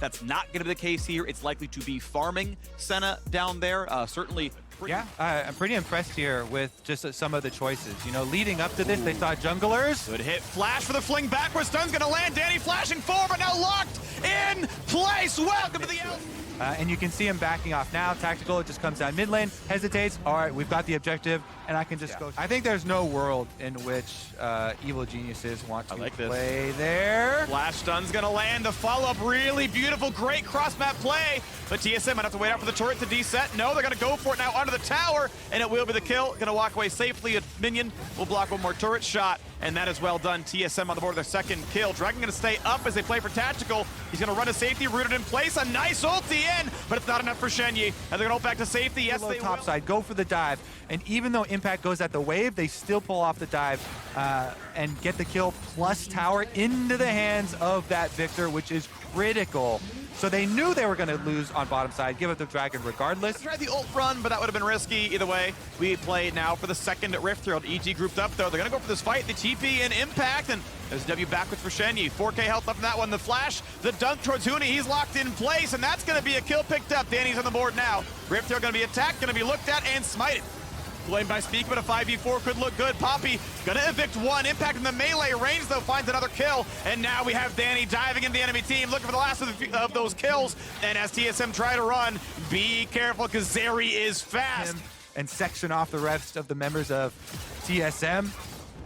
That's not going to be the case here. It's likely to be farming Senna down there. Certainly. Yeah, I'm pretty impressed here with just some of the choices. You know, leading up to this, they saw junglers. Good hit. Flash for the fling backwards. Stun's going to land. Danny flashing forward, but now locked in place. Welcome to the L. And you can see him backing off now. Tactical just comes down mid lane, hesitates. All right, we've got the objective, and I can just go. I think there's no world in which evil geniuses want to play there. Flash stun's gonna land. The follow-up, really beautiful, great cross-map play. But TSM might have to wait out for the turret to deset. No, they're gonna go for it now under the tower, and it will be the kill. Gonna walk away safely. A minion will block one more turret shot, and that is well done. TSM on the board with their second kill. Dragon gonna stay up as they play for Tactical. He's gonna run a safety, rooted in place. A nice ulti in, but it's not enough for Shenyi. And they're gonna ult back to safety. Yes, they top will. side, go for the dive. And even though Impact goes at the wave, they still pull off the dive and get the kill plus tower into the hands of that Victor, which is critical. So they knew they were going to lose on bottom side, give up the Dragon regardless. Tried the ult run, but that would have been risky. Either way, we play now for the second Rift Herald. EG grouped up, though. They're going to go for this fight. The TP and Impact, and there's a W backwards for Shenyi. 4K health left in that one. The flash, the dunk towards Huni. He's locked in place, and that's going to be a kill picked up. Danny's on the board now. Rift Herald going to be attacked, going to be looked at, and smited. Blamed by Speak, but a 5v4 could look good. Poppy gonna evict one. Impact in the melee range, though, finds another kill. And now we have Danny diving into the enemy team, looking for the last of those kills. And as TSM try to run, be careful, because Zeri is fast. And section off the rest of the members of TSM.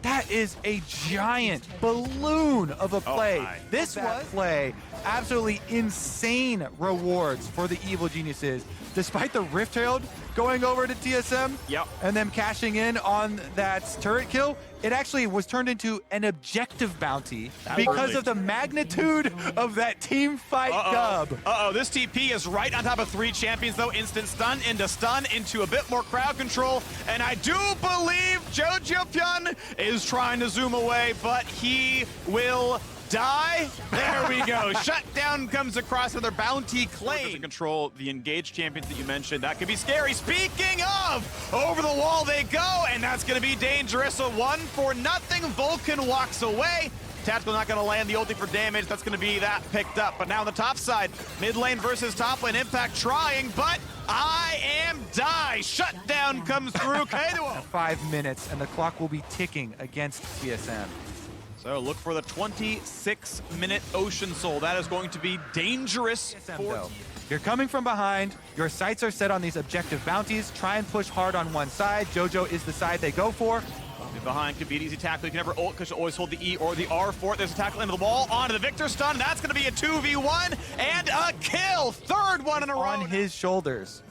That is a giant balloon of a play. This was play. Absolutely insane rewards for the Evil Geniuses. Despite the Rift Herald going over to TSM and them cashing in on that turret kill, it actually was turned into an objective bounty because of the magnitude of that team fight dub. This TP is right on top of 3 champions, though. Instant stun into a bit more crowd control. And I do believe Jojo Pyun is trying to zoom away, but he will die. There we go. Shutdown comes across another bounty claim. Control the engaged champions that you mentioned. That could be scary. Speaking of, over the wall they go, and that's going to be dangerous. A 1-0. Vulcan walks away. Tactical not going to land the ulti for damage. That's going to be that picked up. But now on the top side, mid lane versus top lane. Impact trying, but I am die. Shutdown comes through. 5 minutes, and the clock will be ticking against TSM. So look for the 26-minute Ocean Soul. That is going to be dangerous. You're coming from behind. Your sights are set on these objective bounties. Try and push hard on one side. Jojo is the side they go for. Behind could be an easy tackle. You can never ult because you always hold the E or the R for it. There's a tackle into the wall. Onto the Victor stun. That's going to be a 2v1 and a kill. Third one in a row. On his shoulders.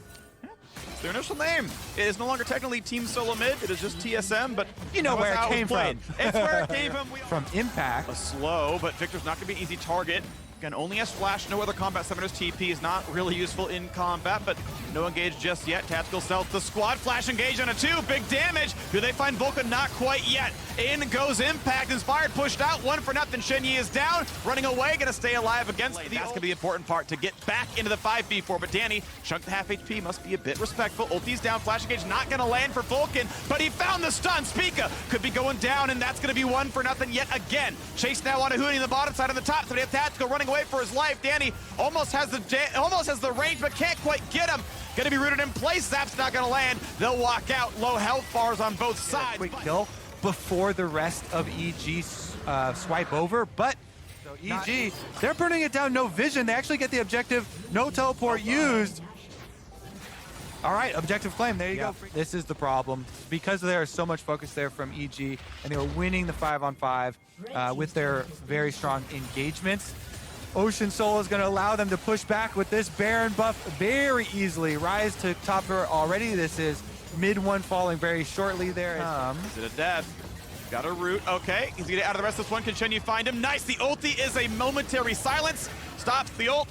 Their initial name. It is no longer technically Team Solo Mid. It is just TSM, but you know where it came from. It's where it came from. From Impact. A slow, but Victor's not going to be an easy target. Again, only has flash, no other combat summoners. TP is not really useful in combat, but no engage just yet. Tactical stealth the squad. Flash engage on a 2. Big damage. Do they find Vulcan? Not quite yet. In goes Impact. Inspired pushed out. 1-0. Shenyi is down. Running away. Going to stay alive against the... That's going to be the important part to get back into the 5v4. But Danny, chunked the half HP. Must be a bit respectful. Ulti's down. Flash engage not going to land for Vulcan, but he found the stun. Spica could be going down, and that's going to be 1-0 yet again. Chase now on a Huni on the bottom side on the top. So they have Tactical running away for his life. Danny almost has the range, but can't quite get him. Going to be rooted in place. Zap's not going to land. They'll walk out. Low health bars on both sides. Quick kill before the rest of EG swipe over, but so EG, they're burning it down. No vision. They actually get the objective. No teleport used. All right, objective claim. There you go. This is the problem. Because there is so much focus there from EG, and they were winning the 5-on-5 with their very strong engagements. Ocean Soul is going to allow them to push back with this Baron buff very easily. Rise to top her already. This is mid one falling very shortly there. Is it a death? Got a root. Okay, he's going to get out of the rest of this one. Can Shenyi find him? Nice. The ulti is a momentary silence. Stops the ult.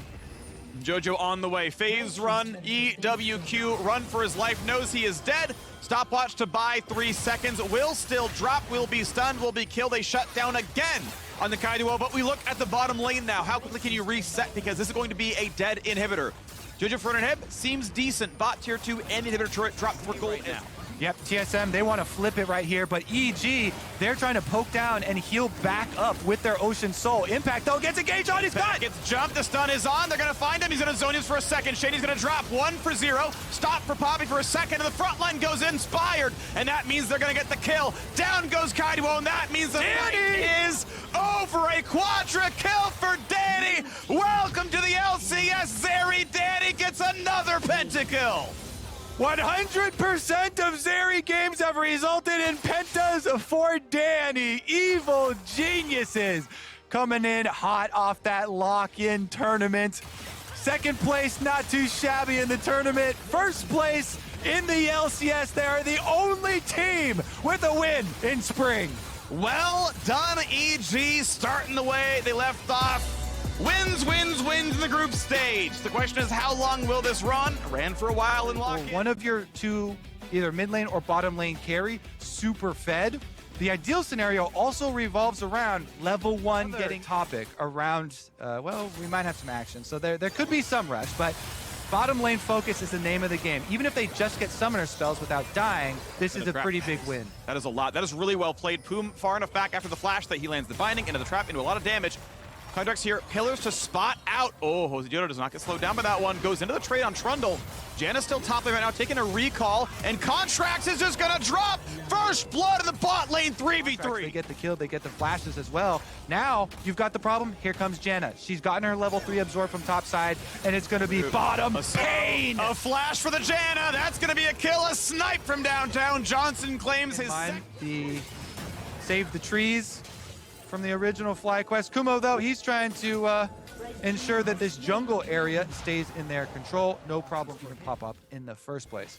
Jojo on the way. Phase run. EWQ. Run for his life. Knows he is dead. Stopwatch to buy 3 seconds. Will still drop. Will be stunned. Will be killed. They shut down again on the Kaido, but we look at the bottom lane now. How quickly can you reset? Because this is going to be a dead inhibitor. Jojo for an inhib seems decent. Bot tier 2 and inhibitor turret dropped for gold now. Yep, TSM, they want to flip it right here, but EG, they're trying to poke down and heal back up with their Ocean Soul. Impact, though, gets engaged on his cut! Gets jumped, the stun is on, they're gonna find him, he's gonna zone him for a second. Shady's gonna drop 1 for 0, stop for Poppy for a second, and the front line goes inspired, and that means they're gonna get the kill. Down goes Kaido, and that means the fight is over. A quadra kill for Danny! Welcome to the LCS, Zeri. Danny gets another pentakill! 100% of Zeri games have resulted in pentas for Danny. Evil geniuses coming in hot off that lock-in tournament. Second place, not too shabby in the tournament. First place in the LCS. They are the only team with a win in spring. Well done, EG, starting the way they left off. Wins in the group stage. The question is, how long will this run? Ran for a while in lock. One of your two, either mid lane or bottom lane carry, super fed. The ideal scenario also revolves around level 1 getting topic around, well, we might have some action. So there could be some rush, but bottom lane focus is the name of the game. Even if they just get summoner spells without dying, this is a pretty big win. That is a lot. That is really well played. Poom far enough back after the flash that he lands the binding into the trap, into a lot of damage. Contracts here, pillars to spot out. Oh, Josidioto does not get slowed down by that one. Goes into the trade on Trundle. Janna's still top lane right now, taking a recall, and Contracts is just gonna drop first blood in the bot lane 3v3. They get the kill, they get the flashes as well. Now, you've got the problem. Here comes Janna. She's gotten her level 3 absorb from top side, and it's gonna be bottom pain. A flash for the Janna. That's gonna be a kill, a snipe from downtown. Johnson claims his the save the trees from the original FlyQuest. Kumo, though, he's trying to ensure that this jungle area stays in their control. No problem even pop up in the first place.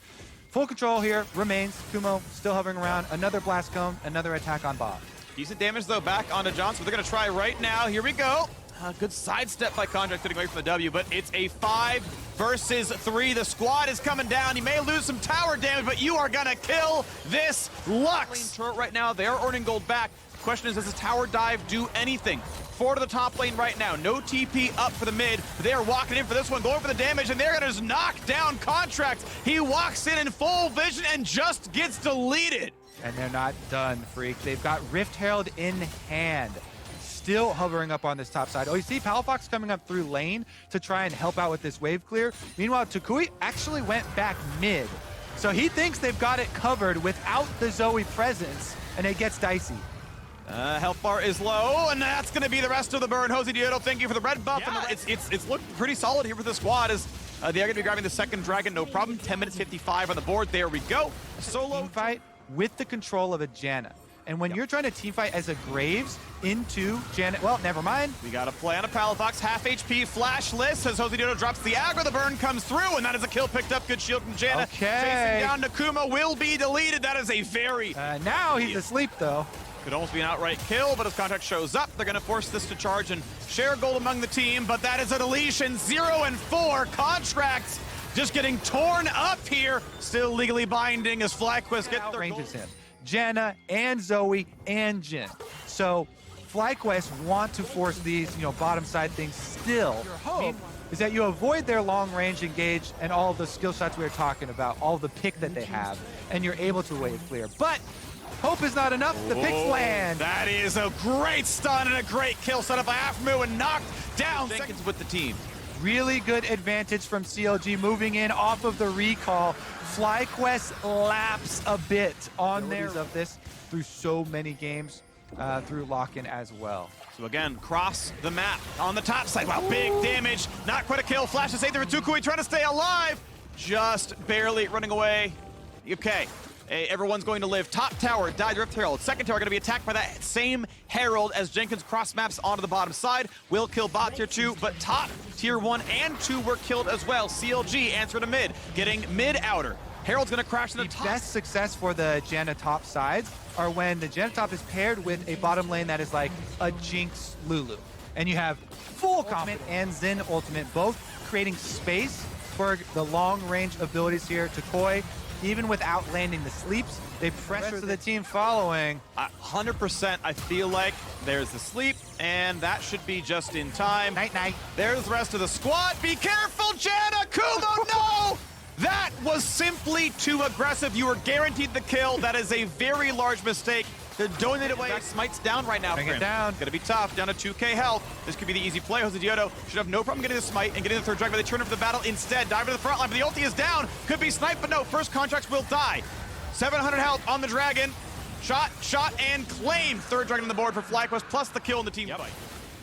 Full control here remains. Kumo still hovering around. Another blast cone, another attack on bot. Decent damage, though, back onto Johnson. They're going to try right now. Here we go. Good sidestep by Contract getting away from the W, but it's a 5 versus 3. The squad is coming down. You may lose some tower damage, but you are going to kill this Lux. Turret right now, they are earning gold back. Question is, does the tower dive do anything? 4 to the top lane right now. No TP up for the mid. They are walking in for this one, going for the damage, and they're gonna just knock down Contract. He walks in full vision and just gets deleted. And they're not done, Freak. They've got Rift Herald in hand. Still hovering up on this top side. Oh, you see Palafox coming up through lane to try and help out with this wave clear. Meanwhile, Tukui actually went back mid. So he thinks they've got it covered without the Zoe presence, and it gets dicey. Health bar is low, and that's going to be the rest of the burn. Josidioto, thank you for the red buff. Yeah, and it's looked pretty solid here for the squad as they are going to be grabbing the second dragon, no problem. 10 minutes 55 on the board. There we go. Solo team fight with the control of a Janna. And when you're trying to team fight as a Graves into Janna, well, never mind. We got a play on a Palafox, half HP, flashless, as Josidioto drops the aggro, the burn comes through, and that is a kill picked up. Good shield from Janna. Okay. Chasing down Nakuma, will be deleted. That is a very... now he's asleep, though. Could almost be an outright kill, but as Contract shows up, they're going to force this to charge and share gold among the team, but that is a deletion. 0 and 4. Contracts just getting torn up here. Still legally binding as FlyQuest get their ranges him. Janna and Zoe and Jhin. So FlyQuest want to force these, bottom side things still. Your hope is that you avoid their long range engage and all of the skill shots we were talking about, all the pick that they have, and you're able to wave clear. But hope is not enough. The picks land. That is a great stun and a great kill set up by Aphromoo and knocked down. Jenkins with the team. Really good advantage from CLG moving in off of the recall. FlyQuest laps a bit on their of this through so many games through lock-in as well. So again, cross the map on the top side. Wow, big damage. Not quite a kill. Flash to save there for Tukui, trying to stay alive. Just barely running away. Okay. Hey, everyone's going to live. Top tower died, Rift Herald. Second tower going to be attacked by that same Herald as Jenkins cross maps onto the bottom side. Will kill bot tier 2, but top tier 1 and 2 were killed as well. CLG answer to mid, getting mid outer. Herald's going to crash to the top. Best success for the Janna top sides are when the Janna top is paired with a bottom lane that is like a Jinx Lulu. And you have full ultimate and Xin ultimate, both creating space for the long range abilities here. Tukui, even without landing the sleeps, they pressure the team following. 100%, I feel like there's the sleep, and that should be just in time. Night, night. There's the rest of the squad. Be careful, Janna! Kumo, no! That was simply too aggressive. You were guaranteed the kill. That is a very large mistake. To donate it away. Smite's down right now. Bring it down. Gonna be tough. Down to 2k health. This could be the easy play. Jose Diodo should have no problem getting the smite and getting the third drag, but they turn up the battle instead. Dive to the front line, but the ulti is down. Could be sniped, but no. First contracts will die. 700 health on the dragon. Shot, and claimed. Third dragon on the board for FlyQuest, plus the kill in the team fight.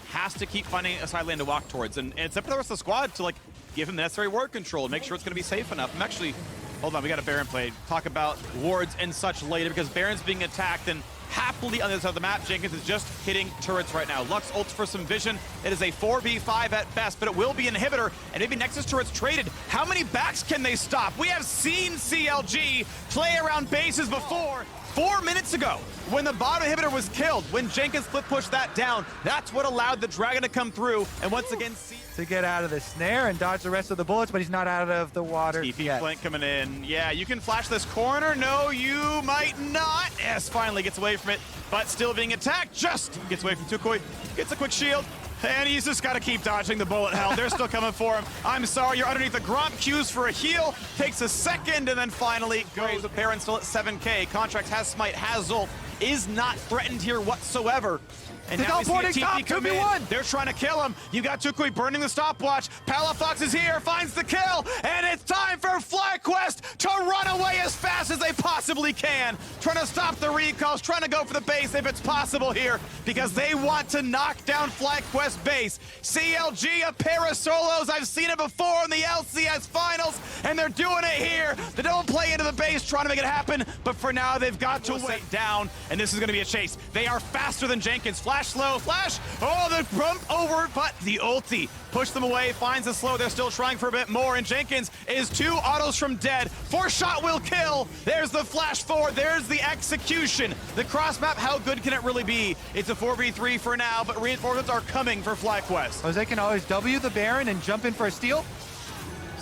Has to keep finding a side lane to walk towards, and it's up to the rest of the squad to give him the necessary ward control and make sure it's going to be safe enough. I'm actually, hold on, we got a Baron play. Talk about wards and such later because Baron's being attacked, and happily on the other side of the map, Jenkins is just hitting turrets right now. Lux ults for some vision. It is a 4v5 at best, but it will be an inhibitor, and maybe Nexus turrets traded. How many backs can they stop? We have seen CLG play around bases before. 4 minutes ago, when the bottom inhibitor was killed, when Jenkins split pushed that down, that's what allowed the dragon to come through, and once again, to get out of the snare and dodge the rest of the bullets, but he's not out of the water yet. Flank coming in. Yeah, you can flash this corner. No, you might not. Yes, finally gets away from it, but still being attacked. Just gets away from Tukoi. Gets a quick shield. And he's just got to keep dodging the bullet hell. They're still coming for him. I'm sorry, you're underneath the Gromp cues for a heal. Takes a second, and then finally goes. Baron still at 7k. Contracts has smite, has ult. Is not threatened here whatsoever. And now we see a TP come in. They're trying to kill him. You got Tukui burning the stopwatch. Palafox is here, finds the kill, and it's time for FlyQuest to run away as fast as they possibly can. Trying to stop the recalls, trying to go for the base if it's possible here, because they want to knock down FlyQuest base. CLG, a pair of solos. I've seen it before in the LCS finals, and they're doing it here. They don't play into the base, trying to make it happen, but for now they've got to wait down, and this is going to be a chase. They are faster than Jenkins. Flash slow, flash. Oh, the bump over, but the ulti pushed them away, finds the slow. They're still trying for a bit more, and Jenkins is 2 autos from dead. 4 shot will kill. There's the flash forward. There's the execution. The cross map, how good can it really be? It's a 4v3 for now, but reinforcements are coming for FlyQuest. Jose can always W the Baron and jump in for a steal.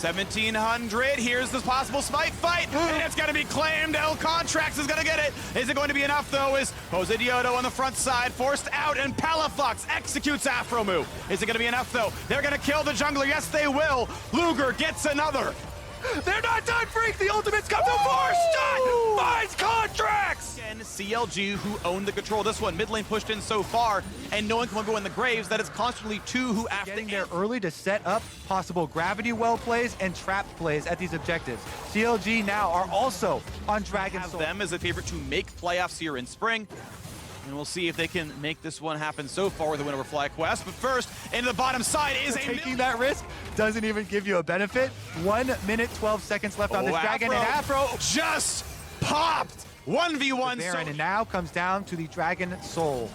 1700, here's the possible smite fight, and it's gonna be claimed. L Contracts is gonna get it. Is it going to be enough though? Is Jose Diodo on the front side, forced out, and Palafox executes Afromu. Is it gonna be enough though? They're gonna kill the jungler, yes they will. Luger gets another. They're not done, Freak! The ultimate's come to force! Shot! Finds Contracts! And CLG, who owned the control this one, mid lane pushed in so far, and no one can go in the graves. That is constantly 2 who after getting there early to set up possible gravity well plays and trap plays at these objectives. CLG now are also on Dragon Soul. Them as a favorite to make playoffs here in spring. And we'll see if they can make this one happen so far with a win over FlyQuest. But first, into the bottom side is taking that risk doesn't even give you a benefit. 1 minute, 12 seconds left on this Dragon, and Afro just popped. 1v1. Baron, and now comes down to the Dragon Soul.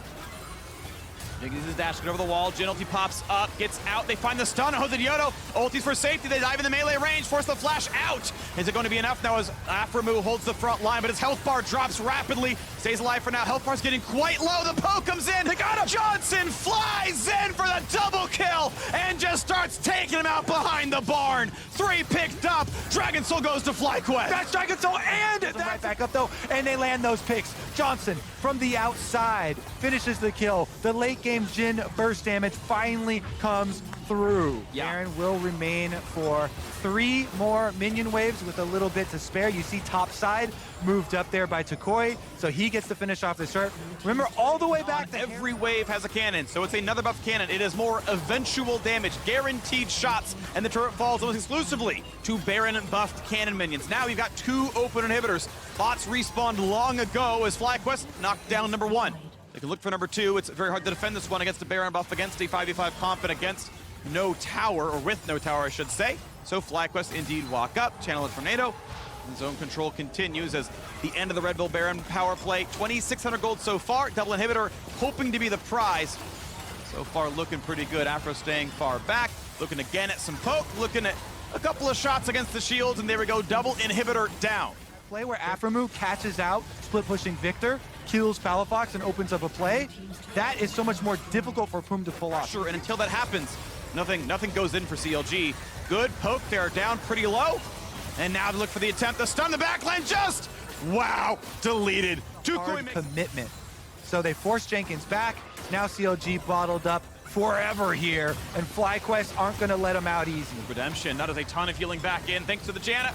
Jenkins is dashing over the wall. Jin ulti pops up, gets out. They find the stun. Jose Diodo ultis for safety. They dive in the melee range, force the flash out. Is it going to be enough now as Afromu holds the front line, but his health bar drops rapidly. Stays alive for now. Health bar's getting quite low. The poke comes in. They got him. Johnson flies in for the double kill and just starts taking him out behind the barn. 3 picked up. Dragon Soul goes to FlyQuest. That's Dragon Soul, and that's right back up though, and they land those picks. Johnson from the outside finishes the kill. The late game Jin burst damage finally comes through. Baron will remain for 3 more minion waves with a little bit to spare. You see top side moved up there by Tukoi, so he gets to finish off this turret. Remember, all the way back, every wave has a cannon, so it's another buff cannon. It is more eventual damage, guaranteed shots, and the turret falls almost exclusively to Baron buffed cannon minions. Now you've got 2 open inhibitors. Bots respawned long ago as FlyQuest knocked down number 1. They can look for number 2. It's very hard to defend this one against a Baron buff, against a 5v5 comp, and against no tower, or with no tower, I should say. So FlyQuest indeed walk up, channel it from NATO. And zone control continues as the end of the Red Bull Baron power play. 2,600 gold so far. Double inhibitor hoping to be the prize. So far looking pretty good. Afro staying far back. Looking again at some poke. Looking at a couple of shots against the shields. And there we go. Double inhibitor down. Play where Afromu catches out, split pushing Victor, kills Palafox, and opens up a play. That is so much more difficult for Pum to pull off. Sure, and until that happens, nothing goes in for CLG. Good poke there, down pretty low. And now to look for the attempt to stun the backline, just, wow, deleted. Hard commitment. So they force Jenkins back. Now CLG bottled up forever here, and FlyQuest aren't going to let them out easy. Redemption, that is a ton of healing back in, thanks to the Janet.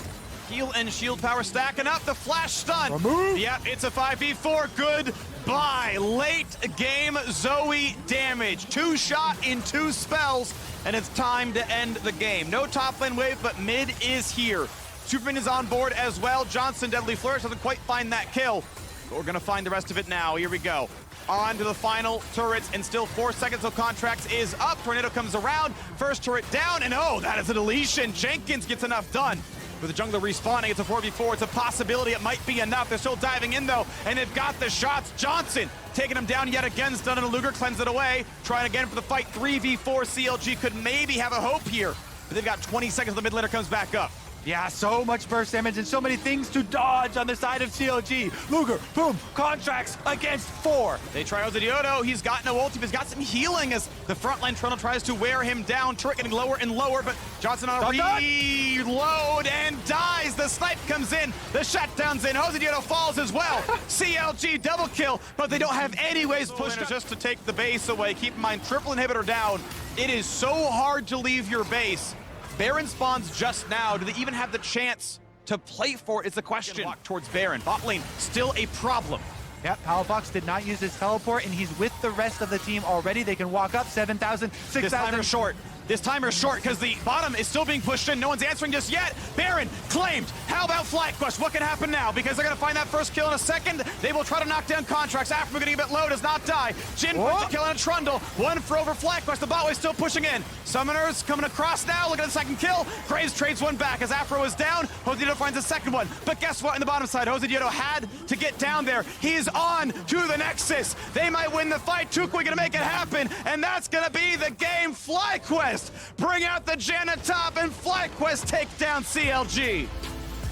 Heal and shield power stacking up, the flash stun. Remove. Yep, it's a 5v4, goodbye. Late game Zoe damage. 2-shot in 2 spells, and it's time to end the game. No top lane wave, but mid is here. Superman is on board as well. Johnson, Deadly Flourish, doesn't quite find that kill, but we're gonna find the rest of it now. Here we go. On to the final turrets, and still 4 seconds till Contracts is up. Tornado comes around, first turret down, and oh, that is a deletion. Jenkins gets enough done. With the jungler respawning, it's a 4v4. It's a possibility. It might be enough. They're still diving in, though, and they've got the shots. Johnson taking him down yet again. Stun and a Luger, cleanse it away. Trying again for the fight. 3v4. CLG could maybe have a hope here, but they've got 20 seconds. The mid laner comes back up. Yeah, so much burst damage and so many things to dodge on the side of CLG. Luger, boom, Contracts against 4. They try Ozidioto. He's got no ulti, but he's got some healing as the frontline Trundle tries to wear him down. Turret getting lower and lower, but Johnson on a reload and dies. The snipe comes in. The shutdown's in. Ozidioto falls as well. CLG double kill, but they don't have any ways pushed just to take the base away. Keep in mind, triple inhibitor down. It is so hard to leave your base. Baron spawns just now. Do they even have the chance to play for it? It's a question. Walk towards Baron. Bot lane, still a problem. Yep, Palafox did not use his teleport, and he's with the rest of the team already. They can walk up 7,000, 6,000. This timer's short. This timer's short because the bottom is still being pushed in. No one's answering just yet. Baron claimed. How about FlyQuest? What can happen now? Because they're going to find that first kill in a second. They will try to knock down Contracts. Afro getting a bit low, does not die. Jin finds the kill on a Trundle. 1 for over FlyQuest. The bot way still pushing in. Summoners coming across now. Look at the second kill. Graves trades one back as Afro is down. Ozidioto finds a second one. But guess what? In the bottom side, Ozidioto had to get down there. He's on to the Nexus. They might win the fight. Tukui going to make it happen. And that's going to be the game. FlyQuest bring out the Janet top, and FlyQuest take down CLG.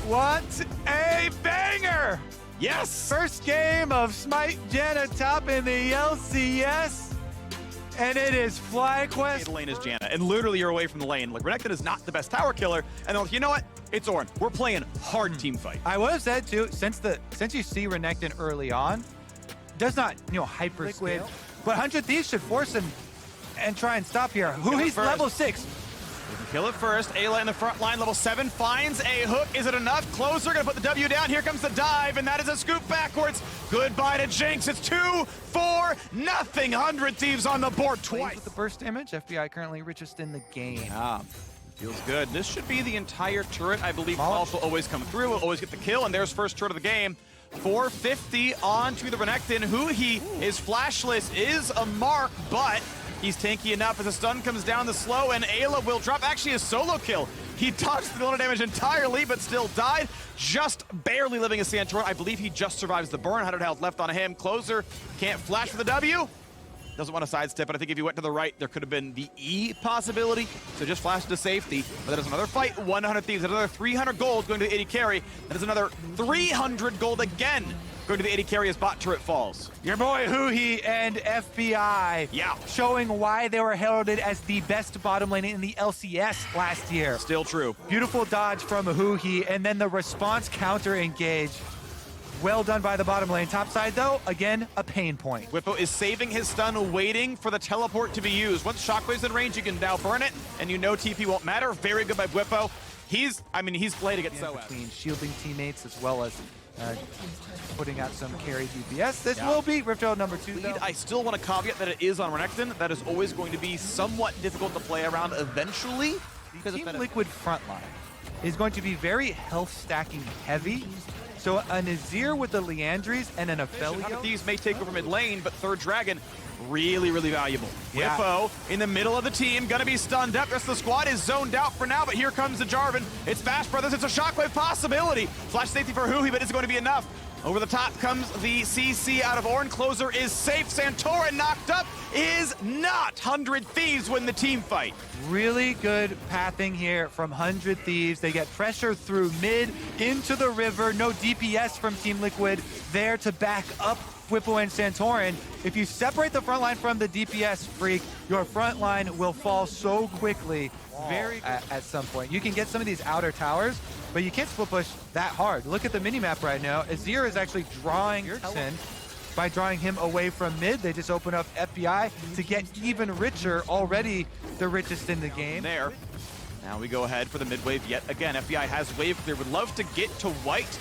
What a banger! Yes! First game of Smite Janet top in the LCS, and it is FlyQuest. The lane is Janet, and literally you're away from the lane. Like, Renekton is not the best tower killer, and they're like, you know what? It's Ornn. We're playing hard team fight. I would have said too, since you see Renekton early on, does not, hyper Liquid, but 100 Thieves should force him and try and stop here. He's level 6. They can kill it first. Ayla in the front line, level 7, finds a hook. Is it enough? Closer, gonna put the W down. Here comes the dive, and that is a scoop backwards. Goodbye to Jinx. It's 2-4-0. 100 Thieves on the board twice. With the burst damage, FBI currently richest in the game. Feels good. This should be the entire turret. I believe Paul will always come through, will always get the kill, and there's first turret of the game. 450 on to the Renekton. He is flashless, is a mark, but he's tanky enough as the stun comes down the slow, and Ayla will drop. Actually, a solo kill. He dodged the auto damage entirely, but still died. Just barely living as Santorin. I believe he just survives the burn. 100 health left on him. Closer can't flash for the W. Doesn't want to sidestep, but I think if he went to the right, there could have been the E possibility. So just flash to safety. But that is another fight. 100 Thieves. Another 300 gold going to the 80 carry. That is another 300 gold again going to the 80 carry as bot turret falls. Your boy Huhi and FBI showing why they were heralded as the best bottom lane in the LCS last year. Still true. Beautiful dodge from Huhi, and then the response counter engage. Well done by the bottom lane. Top side, though, again, a pain point. Whippo is saving his stun, waiting for the teleport to be used. Once Shockwave's in range, you can now burn it, and you know TP won't matter. Very good by Whippo. He's played against so between shielding teammates as well as putting out some carry DPS. This will be Rifthold number 2, though. I still want to caveat that it is on Renekton. That is always going to be somewhat difficult to play around eventually. The Team Liquid frontline is going to be very health stacking heavy. So a Nazir with the Leandries and an Ophelio. These may take over mid lane, but third dragon, really, really valuable. Whippo in the middle of the team, gonna be stunned up. The rest of the squad is zoned out for now, but here comes the Jarvan. It's Bash Brothers, it's a Shockwave possibility. Flash safety for Huhi, but it's going to be enough. Over the top comes the CC out of Ornn. Closer is safe. Santorin knocked up is not. 100 Thieves win the team fight. Really good pathing here from 100 Thieves. They get pressure through mid into the river. No DPS from Team Liquid there to back up Whippo and Santorin. If you separate the front line from the DPS, Freak, your front line will fall so quickly at some point. You can get some of these outer towers, but you can't split push that hard. Look at the minimap right now. Azir is actually drawing Erickson. by drawing him away from mid. They just open up FBI to get even richer, already the richest in the game. There. Now we go ahead for the mid wave yet again. FBI has wave clear. Would love to get to white.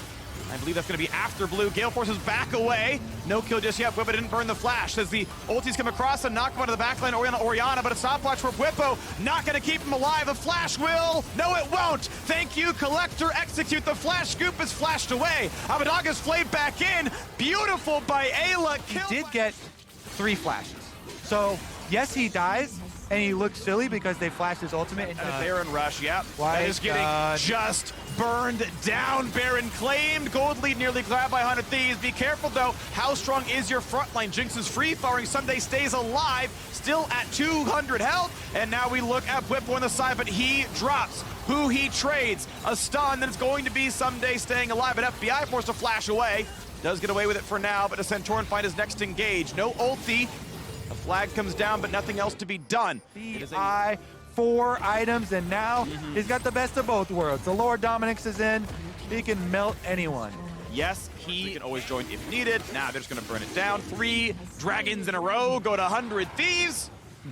I believe that's going to be after blue. Gale forces back away. No kill just yet. Whippo didn't burn the flash as the ultis come across and knock him onto the backline. Oriana, but a stopwatch for Whippo. Not going to keep him alive. The flash will. No, it won't. Thank you, Collector. Execute. The flash scoop is flashed away. Abadaga's flayed back in. Beautiful by Ayla. He did get 3 flashes. So, yes, he dies, and he looks silly because they flashed his ultimate. And Baron rush, yep. That is getting just burned down. Baron claimed. Gold lead nearly grabbed by 100 Thieves. Be careful, though. How strong is your front line? Jinx is free-firing. Sunday stays alive, still at 200 health. And now we look at Whippo on the side, but he drops. Who he trades. A stun, then it's going to be Sunday staying alive, but FBI forced to flash away. Does get away with it for now, but does Santorin find his next engage? No ulti. A flag comes down, but nothing else to be done. BI, 4 items, and now he's got the best of both worlds. The Lord Dominix is in. He can melt anyone. Yes, he can always join if needed. Now they're just going to burn it down. 3 dragons in a row go to 100 Thieves.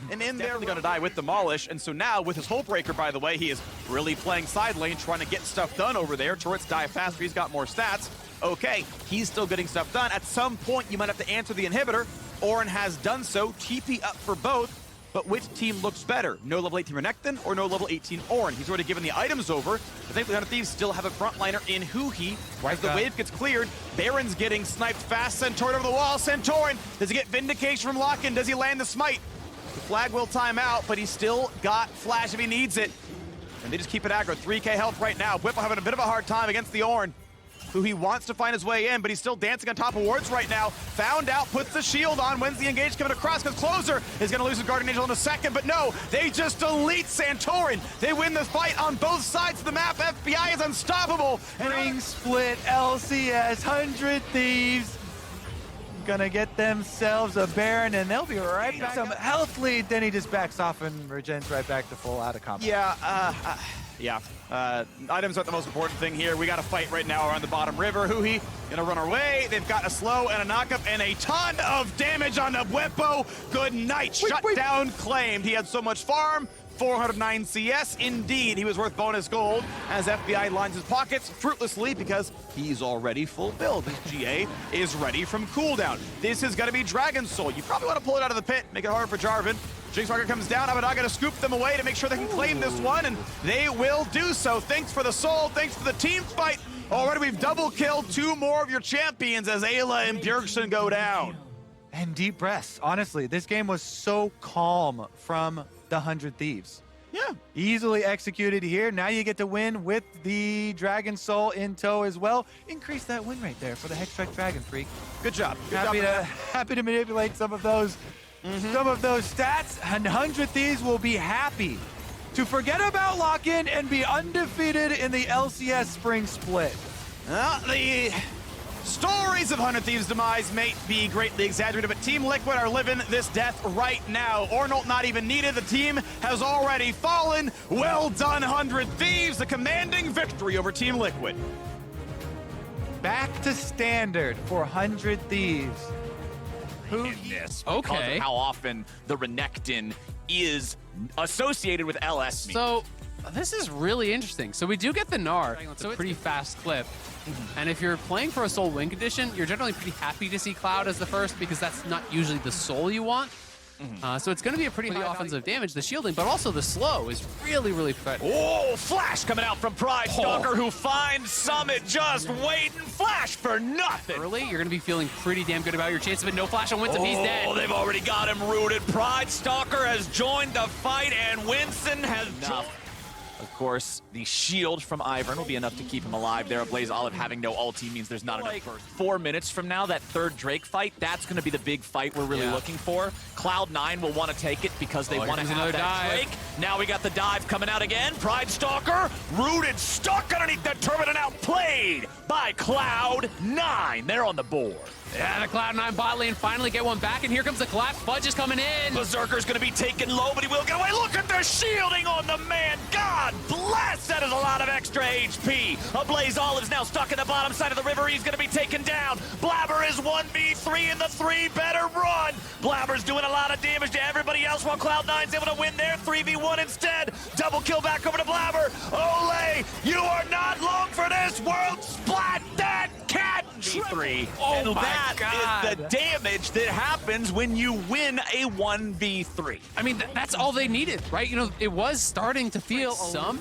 And in there, they're going to die with Demolish. And so now, with his Hull Breaker, by the way, he is really playing side lane, trying to get stuff done over there. Turrets die faster. He's got more stats. Okay, he's still getting stuff done. At some point, you might have to answer the inhibitor. Orin has done so. TP up for both. But which team looks better? No level 18 Renekton or no level 18 Orin? He's already given the items over. But thankfully, 100 Thieves still have a frontliner in Huhi. As the wave gets cleared, Baron's getting sniped fast. Santorin over the wall. Santorin, does he get Vindication from Lock-in? Does he land the smite? The flag will time out, but he's still got flash if he needs it. And they just keep it aggro. 3k health right now. Whippo having a bit of a hard time against the Orin, who he wants to find his way in, but he's still dancing on top of wards right now. Found out, puts the shield on. When's the engage coming across? Because Closer is going to lose his Guardian Angel in a second, but no, they just delete Santorin. They win the fight on both sides of the map. FBI is unstoppable. Ring split, LCS, 100 Thieves. Gonna get themselves a Baron, and they'll be right back. Some health lead, then he just backs off and regens right back to full out of combat. Yeah, items aren't the most important thing here. We got a fight right now around the bottom river. Huhi gonna run our way. They've got a slow and a knockup and a ton of damage on the Whippo. Good night. Shut down claimed. He had so much farm. 409 CS. Indeed, he was worth bonus gold as FBI lines his pockets fruitlessly because he's already full build. His GA is ready from cooldown. This is going to be Dragon Soul. You probably want to pull it out of the pit, make it hard for Jarvan. Jinx Walker comes down. Abadaga to scoop them away to make sure they can claim this one, and they will do so. Thanks for the soul. Thanks for the team fight. Already we've double killed 2 more of your champions as Ayla and Bjergsen go down. And deep breaths. Honestly, this game was so calm from the 100 Thieves. Yeah. Easily executed here. Now you get to win with the Dragon Soul in tow as well. Increase that win rate there for the Hextech Dragon Freak. Good job. Happy to manipulate some of those stats. 100 Thieves will be happy to forget about Lock-in and be undefeated in the LCS Spring Split. The stories of 100 Thieves' demise may be greatly exaggerated, but Team Liquid are living this death right now. Ornult not even needed. The team has already fallen. Well done, 100 Thieves. The commanding victory over Team Liquid. Back to standard for 100 Thieves. This because of how often the Renekton is associated with LS. So this is really interesting. So we do get the Gnar. It's a pretty fast clip. And if you're playing for a Soul Win condition, you're generally pretty happy to see Cloud as the first because that's not usually the soul you want. So it's going to be a pretty high offensive damage, the shielding, but also the slow is really, really effective. Oh, flash coming out from Pride Stalker, who finds Summit just waiting. Flash for nothing. Early, you're going to be feeling pretty damn good about your chance of it. No flash on Winston, he's dead. Oh, they've already got him rooted. Pride Stalker has joined the fight, and Winston has joined. Of course, the shield from Ivern will be enough to keep him alive there. Blaze Olive having no ulti means there's not enough burst. 4 minutes from now, that third Drake fight, that's going to be the big fight we're really looking for. Cloud9 will want to take it because they want to have that dive. Drake. Now we got the dive coming out again. Pride Stalker, rooted, stuck underneath that turret and outplayed by Cloud9. They're on the board. Yeah, the Cloud9 bot lane finally get one back, and here comes the collapse. Fudge is coming in. Berserker's going to be taken low, but he will get away. Look at the shielding on the man. God! God bless! That is a lot of extra HP. Ablaze Olive's now stuck in the bottom side of the river. He's going to be taken down. Blabber is 1v3 in the 3. Better run. Blabber's doing a lot of damage to everybody else while Cloud9's able to win their 3v1 instead. Double kill back over to Blabber. Ole, you are not long for this world. Splat that cat. V3. Oh and my that God. is the damage that happens when you win a 1v3. I mean, that's all they needed, right? You know, it was starting to feel some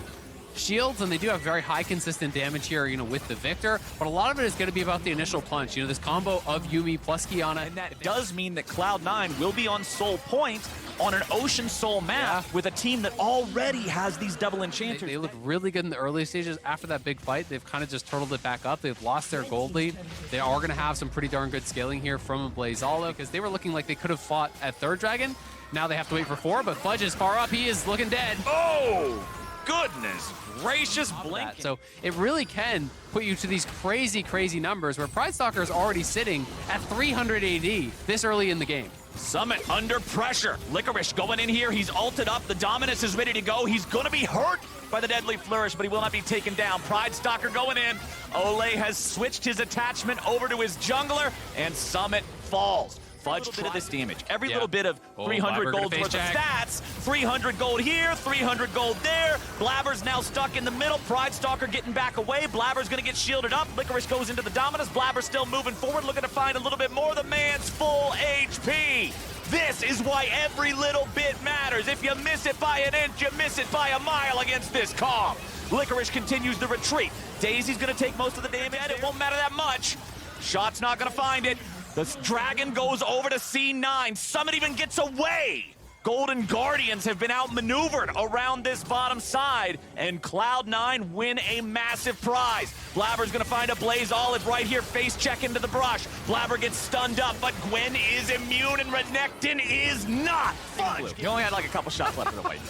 shields, and they do have very high consistent damage here, you know, with the Victor, but a lot of it is going to be about the initial punch. You know, this combo of Yuumi plus Kiana. And that does mean that Cloud9 will be on Soul Point on an Ocean Soul map with a team that already has these double enchanters. They looked really good in the early stages. After that big fight, they've kind of just turtled it back up. They've lost their gold lead. They are going to have some pretty darn good scaling here from Blaze Olive, because they were looking like they could have fought at third dragon. Now they have to wait for 4, but Fudge is far up. He is looking dead. Oh, goodness gracious, blink. So it really can put you to these crazy, crazy numbers where Pride Stalker is already sitting at 300 AD this early in the game. Summit under pressure. Licorice going in here. He's ulted up. The Dominus is ready to go. He's going to be hurt by the Deadly Flourish, but he will not be taken down. Pride Stalker going in. Ole has switched his attachment over to his jungler, and Summit falls. Fudge bit of this damage. Every little bit of 300 gold worth of stats. 300 gold here, 300 gold there. Blabber's now stuck in the middle. Pride Stalker getting back away. Blabber's going to get shielded up. Licorice goes into the Dominus. Blabber's still moving forward, looking to find a little bit more. The man's full HP. This is why every little bit matters. If you miss it by an inch, you miss it by a mile against this comp. Licorice continues the retreat. Daisy's going to take most of the damage. It won't matter that much. Shot's not going to find it. The dragon goes over to C9. Summit even gets away. Golden Guardians have been outmaneuvered around this bottom side, and Cloud9 win a massive prize. Blabber's gonna find a Blaze Olive right here, face check into the brush. Blabber gets stunned up, but Gwen is immune and Renekton is not. Fudge! He only had like a couple shots left in the fight.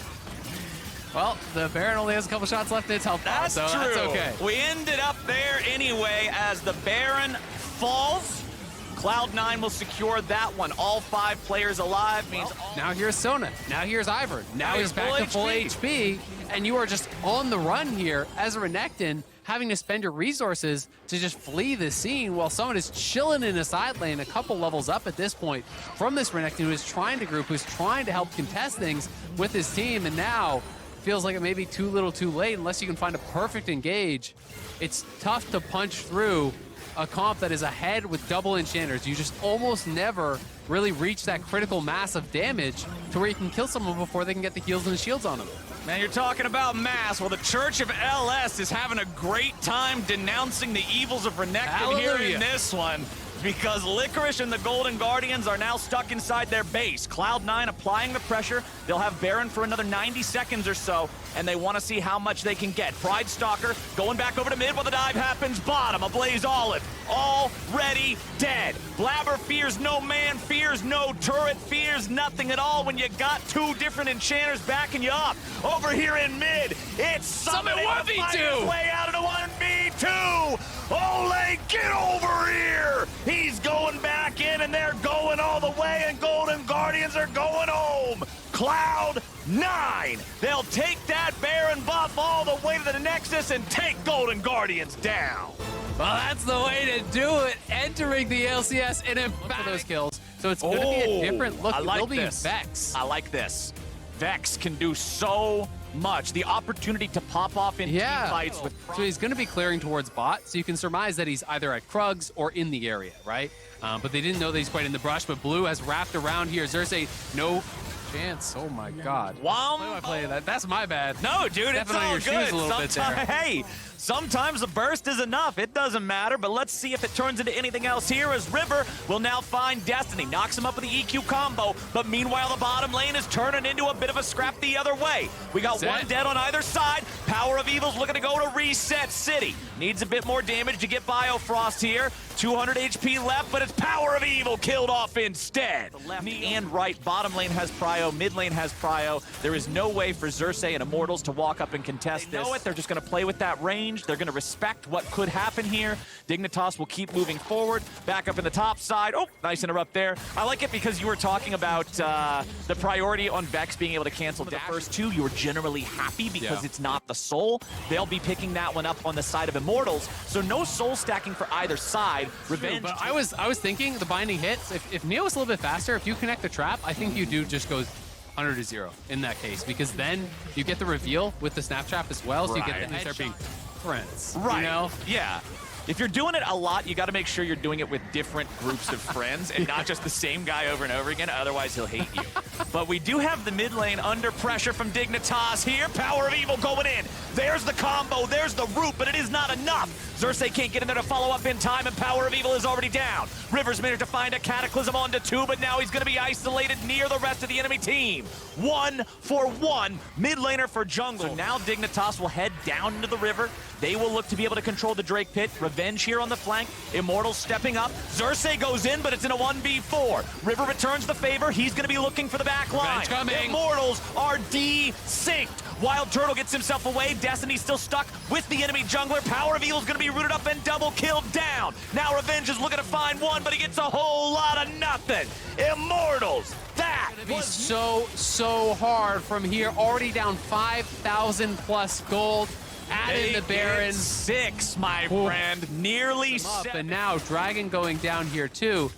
Well, the Baron only has a couple shots left in its health bar, so true. that's okay. We ended up there anyway as the Baron falls. Cloud9 will secure that one. All 5 players alive means... Now here's Sona. Now here's Ivern. Now he's back to full HP. And you are just on the run here as a Renekton, having to spend your resources to just flee the scene while someone is chilling in a side lane a couple levels up at this point from this Renekton who is trying to group, who's trying to help contest things with his team, and now feels like it may be too little too late unless you can find a perfect engage. It's tough to punch through a comp that is ahead with double enchanters. You just almost never really reach that critical mass of damage to where you can kill someone before they can get the heals and the shields on them. Man, you're talking about mass. Well, the Church of LS is having a great time denouncing the evils of Renekton here in this one, because Licorice and the Golden Guardians are now stuck inside their base. Cloud9 applying the pressure. They'll have Baron for another 90 seconds or so, and they want to see how much they can get. Pride Stalker going back over to mid while the dive happens. Bottom, a Blaze Olive, already dead. Blabber fears no man, fears no turret, fears nothing at all when you got 2 different enchanters backing you up. Over here in mid, it's Summit 1v2. Way out of the 1v2. Ole, get over here. He's going back in, and they're going all the way, and Golden Guardians are going home. Cloud9. They'll take that Baron buff all the way to the Nexus and take Golden Guardians down. Well, that's the way to do it. Entering the LCS and emphatic those kills. So it's going to be a different look. I like It'll be this. Vex. I like this. Vex can do so much. The opportunity to pop off in team fights with... So he's going to be clearing towards bot, so you can surmise that he's either at Krugs or in the area, right? But they didn't know that he's quite in the brush, but Blue has wrapped around here. Xerxes, no chance. Oh my God. Why play that? That's my bad. No, dude, it's all good. Hey, sometimes a burst is enough. It doesn't matter, but let's see if it turns into anything else here as River will now find Destiny. Knocks him up with the EQ combo, but meanwhile the bottom lane is turning into a bit of a scrap the other way. We got one dead on either side. Power of Evil's looking to go to Reset City. Needs a bit more damage to get Biofrost here. 200 HP left, but it's Power of Evil killed off instead. The left and right bottom lane has Prio prio, mid lane has prio. There is no way for Xerxes and Immortals to walk up and contest this. They know it, they're just gonna play with that range. They're gonna respect what could happen here. Dignitas will keep moving forward, back up in the top side. Oh, nice interrupt there. I like it because you were talking about the priority on Vex being able to cancel the first two. You were generally happy because it's not the soul. They'll be picking that one up on the side of Immortals. So no soul stacking for either side. Revenge. But I was thinking the binding hits. If Neo was a little bit faster, if you connect the trap, I think you do just go 100 to 0 in that case, because then you get the reveal with the snap trap as well, so you get the start being friends. Right. You know? Yeah. If you're doing it a lot, you got to make sure you're doing it with different groups of friends and not just the same guy over and over again, otherwise he'll hate you. But we do have the mid lane under pressure from Dignitas here. Power of Evil going in. There's the combo, there's the root, but it is not enough. Xerxes can't get in there to follow up in time, and Power of Evil is already down. Rivers managed to find a Cataclysm onto 2, but now he's going to be isolated near the rest of the enemy team. 1-for-1, mid laner for jungle. So now Dignitas will head down into the river. They will look to be able to control the Drake Pit. Revenge here on the flank. Immortals stepping up. Xerxes goes in, but it's in a 1v4. River returns the favor. He's going to be looking for the back line. Immortals are desynced. Wild Turtle gets himself away. Destiny's still stuck with the enemy jungler. Power of Evil's going to be rooted up and double killed down. Now Revenge is looking to find one, but he gets a whole lot of nothing. Immortals, that was so hard from here. Already down 5,000 plus gold. Add in the Baron. 6, my friend. Nearly 7. And now Dragon going down here too.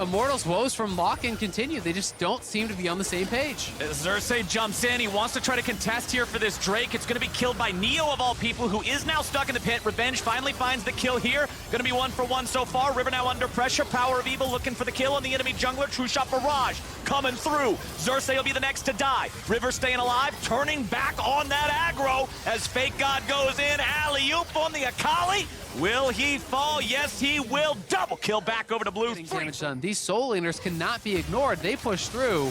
Immortals' woes from lock-in continue. They just don't seem to be on the same page. Xerxes jumps in. He wants to try to contest here for this Drake. It's going to be killed by Neo, of all people, who is now stuck in the pit. Revenge finally finds the kill here. Going to be 1-for-1 so far. River now under pressure. Power of Evil looking for the kill on the enemy jungler. True Shot Barrage coming through. Xerxes will be the next to die. River staying alive, turning back on that aggro as Fake God goes in. Alley-oop on the Akali. Will he fall? Yes, he will. Double kill back over to blue. Damage done. These soul laners cannot be ignored. They push through,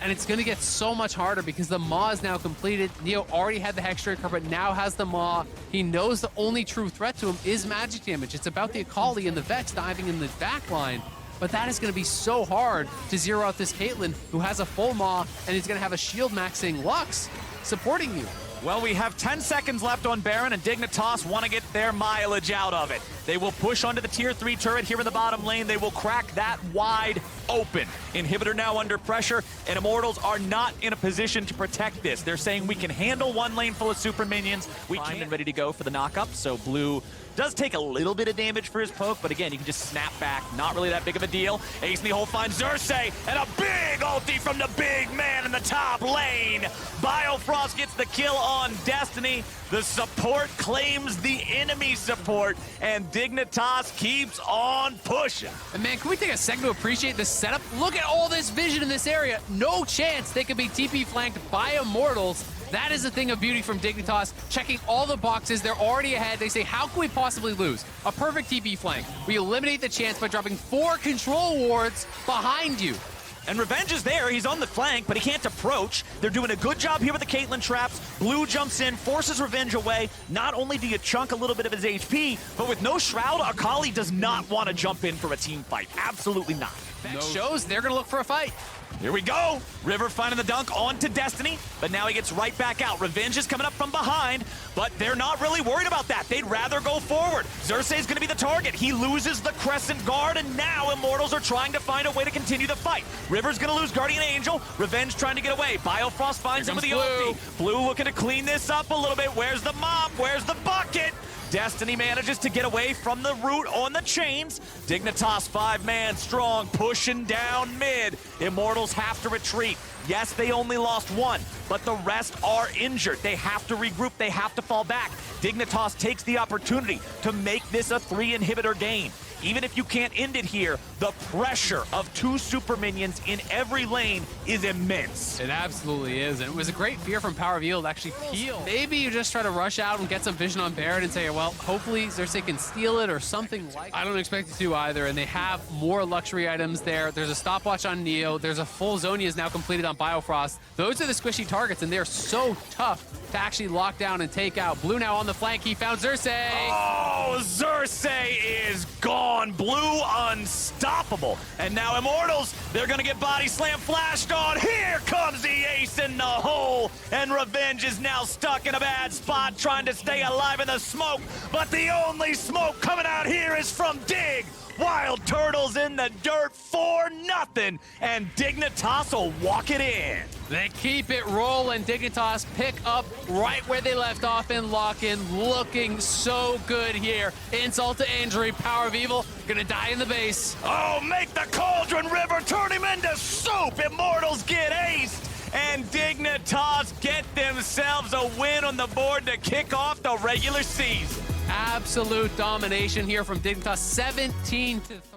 and it's going to get so much harder because the Maw is now completed. Neo already had the Hexdrinker, but now has the Maw. He knows the only true threat to him is magic damage. It's about the Akali and the Vex diving in the back line, but that is going to be so hard to zero out this Caitlyn, who has a full Maw, and he's going to have a shield maxing Lux supporting you. Well, we have 10 seconds left on Baron, and Dignitas want to get their mileage out of it. They will push onto the tier 3 turret here in the bottom lane. They will crack that wide open. Inhibitor now under pressure, and Immortals are not in a position to protect this. They're saying we can handle one lane full of super minions. We can and ready to go for the knock-up, so blue does take a little bit of damage for his poke, but again, you can just snap back. Not really that big of a deal. Ace in the hole finds Xerxes, and a big ulti from the big man in the top lane. Biofrost gets the kill on Destiny. The support claims the enemy support, and Dignitas keeps on pushing. And man, can we take a second to appreciate this setup? Look at all this vision in this area. No chance they could be TP flanked by Immortals. That is a thing of beauty from Dignitas, checking all the boxes. They're already ahead. They say, how can we possibly lose? A perfect TP flank. We eliminate the chance by dropping 4 control wards behind you. And Revenge is there. He's on the flank, but he can't approach. They're doing a good job here with the Caitlyn traps. Blue jumps in, forces Revenge away. Not only do you chunk a little bit of his HP, but with no Shroud, Akali does not want to jump in for a team fight. Absolutely not. That shows they're going to look for a fight. Here we go. River finding the dunk onto Destiny, but now he gets right back out. Revenge is coming up from behind, but they're not really worried about that. They'd rather go forward. Xerxes is going to be the target. He loses the Crescent Guard, and now Immortals are trying to find a way to continue the fight. River's going to lose Guardian Angel. Revenge trying to get away. Biofrost finds him with the ulti. Blue looking to clean this up a little bit. Where's the mop? Where's the bucket? Destiny manages to get away from the root on the chains. Dignitas 5-man strong, pushing down mid. Immortals have to retreat. Yes, they only lost 1, but the rest are injured. They have to regroup. They have to fall back. Dignitas takes the opportunity to make this a 3-inhibitor game. Even if you can't end it here, the pressure of 2 super minions in every lane is immense. It absolutely is, and it was a great fear from Power of Evil to actually peel. Maybe you just try to rush out and get some vision on Baron and say, well, hopefully Xerxes can steal it or something like that. I don't expect it to either, and they have more luxury items there. There's a stopwatch on Neo. There's a full Zonia is now completed on Biofrost. Those are the squishy targets, and they're so tough to actually lock down and take out. Blue now on the flank. He found Xerxes. Oh, Xerxes is gone. on Blue, unstoppable. And now Immortals, they're gonna get body slam flashed on. Here comes the ace in the hole. And Revenge is now stuck in a bad spot, trying to stay alive in the smoke. But the only smoke coming out here is from Dig. Wild Turtles in the dirt for nothing. And Dignitas will walk it in. They keep it rolling. Dignitas pick up right where they left off in lock-in. Looking so good here. Insult to injury. Power of Evil gonna die in the base. Oh, make the Cauldron River turn him into soup. Immortals get aced. And Dignitas get themselves a win on the board to kick off the regular season. Absolute domination here from Dignitas, 17-3.